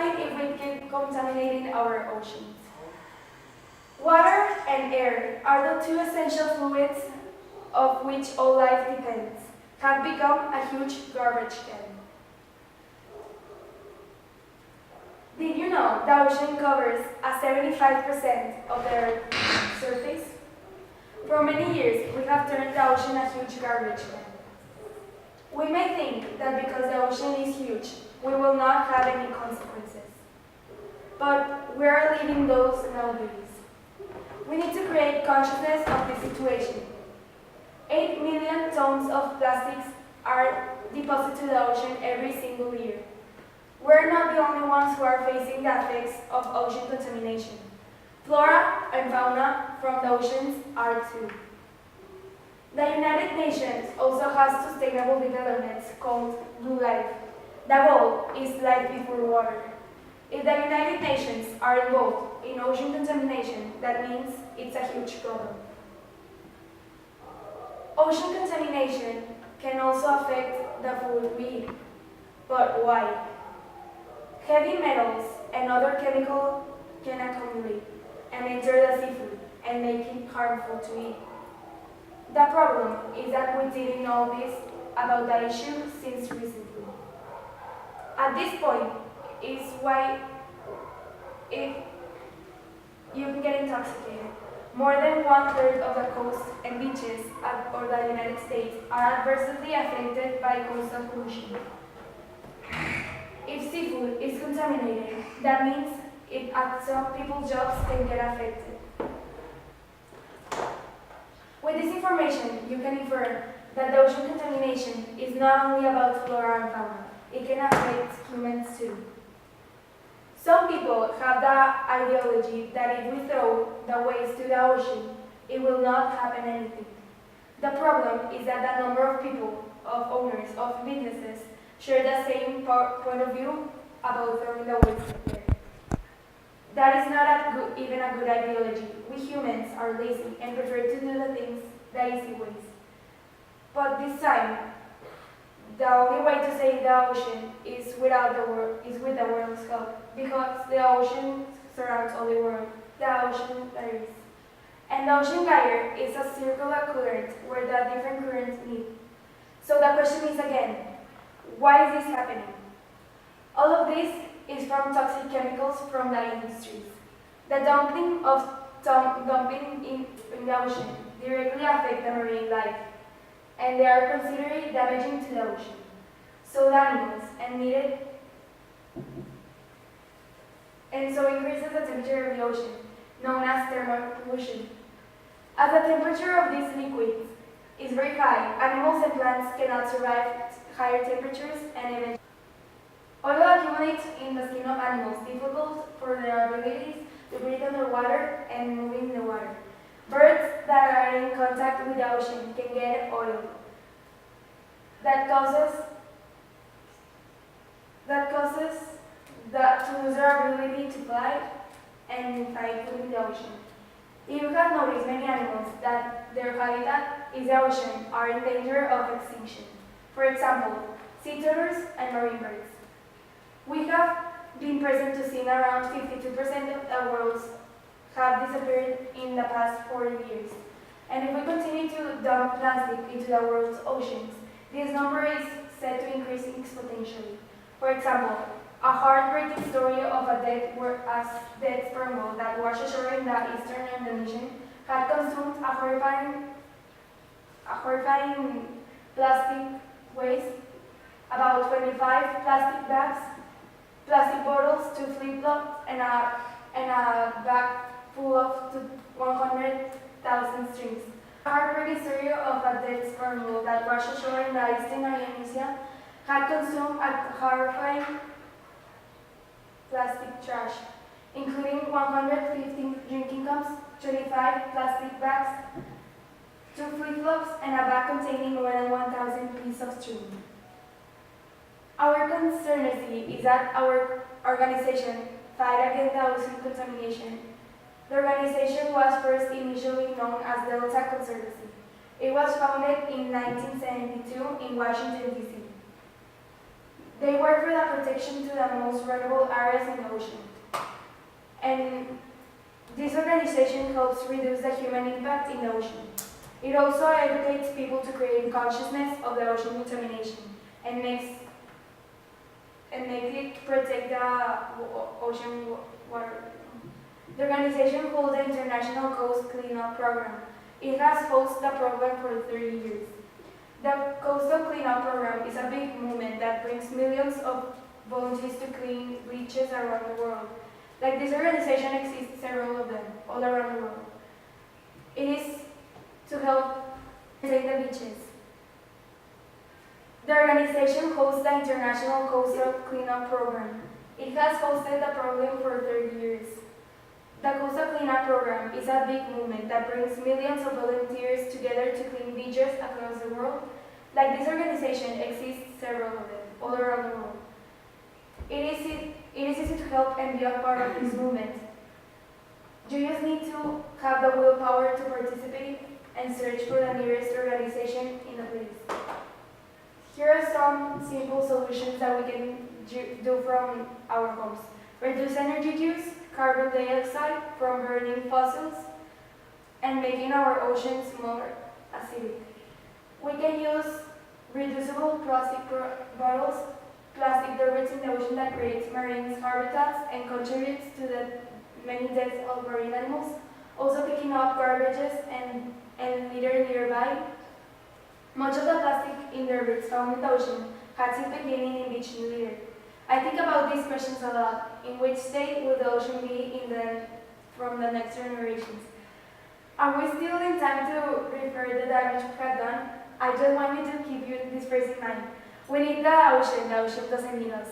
happen if we keep contaminating our oceans? Water and air are the two essential fluids of which all life depends, have become a huge garbage can. Did you know the ocean covers a 75% of the Earth's surface? For many years, we have turned the ocean a huge garbage can. We may think that because the ocean is huge, we will not have any consequences. But we are living those nowadays. We need to create consciousness of the situation. 8 million tons of plastics are deposited to the ocean every single year. We're not the only ones who are facing the effects of ocean contamination. Flora and fauna from the oceans are too. The United Nations also has sustainable developments called Blue Life. The goal is life before water. If the United Nations are involved in ocean contamination, that means it's a huge problem. Ocean contamination can also affect the food we eat. But why? Heavy metals and other chemicals can accumulate and enter the seafood and make it harmful to eat. The problem is that we didn't know this about the issue since recently. At this point is why if you can get intoxicated. More than 1/3 of the coast and beaches of the United States are adversely affected by coastal pollution. If seafood is contaminated, that means some people's jobs can get affected. With this information, you can infer that the ocean contamination is not only about flora and fauna, it can affect humans too. Some people have the ideology that if we throw the waste to the ocean, it will not happen anything. The problem is that the number of people, of owners, of businesses, share the same point of view about throwing the waste there. That is not even a good ideology. We humans are lazy and prefer to do the things the easy ways. But this time, the only way to save the ocean is with the world's help, because the ocean surrounds all the world, the ocean varies. And the ocean gyre is a circular current where the different currents meet. So the question is again, why is this happening? All of this is from toxic chemicals from the industries. The dumping in the ocean directly affect the marine life, and they are considered damaging to the ocean. So the animals and so increases the temperature of the ocean, known as thermal pollution. As the temperature of these liquids is very high, animals and plants cannot survive higher temperatures and eventually oil accumulates in the skin of animals, difficult for their abilities to breathe underwater and move in the water. Birds that are in contact with the ocean can get oil. That causes to lose their ability to fly and fight within the ocean. You have noticed many animals that their habitat is the ocean are in danger of extinction. For example, sea turtles and marine birds. We have been present to see around 52% of the worlds have disappeared in the past 40 years. And if we continue to dump plastic into the world's oceans, this number is set to increase exponentially. For example, a heartbreaking story of a dead sperm whale that washed ashore in the eastern Indonesian had consumed a horrifying plastic waste, about 25 plastic bags, plastic bottles, 2 flip-flops, and a bag full of 100,000 strings. A heartbreaking story of a dead sperm whale that washed ashore in the eastern Indonesia had consumed a horrifying plastic trash, including 115 drinking cups, 25 plastic bags, 2 flip-flops, and a bag containing more than 1,000 pieces of string. Our concern is that our organization fight against the ocean contamination. The organization was first initially known as Delta Conservancy. It was founded in 1972 in Washington, D.C. They work for the protection to the most vulnerable areas in the ocean. And this organization helps reduce the human impact in the ocean. It also educates people to create consciousness of the ocean contamination and make it protect the ocean water. The organization holds the International Coast Cleanup Program. It has hosted the program for 30 years. The Coastal Cleanup Program is a big movement that brings millions of volunteers to clean beaches around the world. Like this organization exists several of them all around the world. It is to help protect the beaches. The organization hosts the International Coastal Cleanup Program. It has hosted the program for 30 years. The Coastal Cleanup Program is a big movement that brings millions of volunteers together to clean beaches across the world. Like this organization exists several of them all around the world. It is easy to help and be a part of this movement. You just need to have the willpower to participate and search for the nearest organization in the place. Here are some simple solutions that we can do from our homes. Reduce energy use, carbon dioxide from burning fossils, and making our oceans more acidic. We can use reducible plastic bottles, plastic debris in the ocean that creates marine habitats and contributes to the many deaths of marine animals. Also picking up garbages and litter nearby. Much of the plastic in debris found in the ocean has its beginning in beach litter. I think about these questions a lot. In which state will the ocean be from the next generations? Are we still in time to repair the damage we have done? I just want you to keep this phrase in mind. We need the ocean doesn't need us.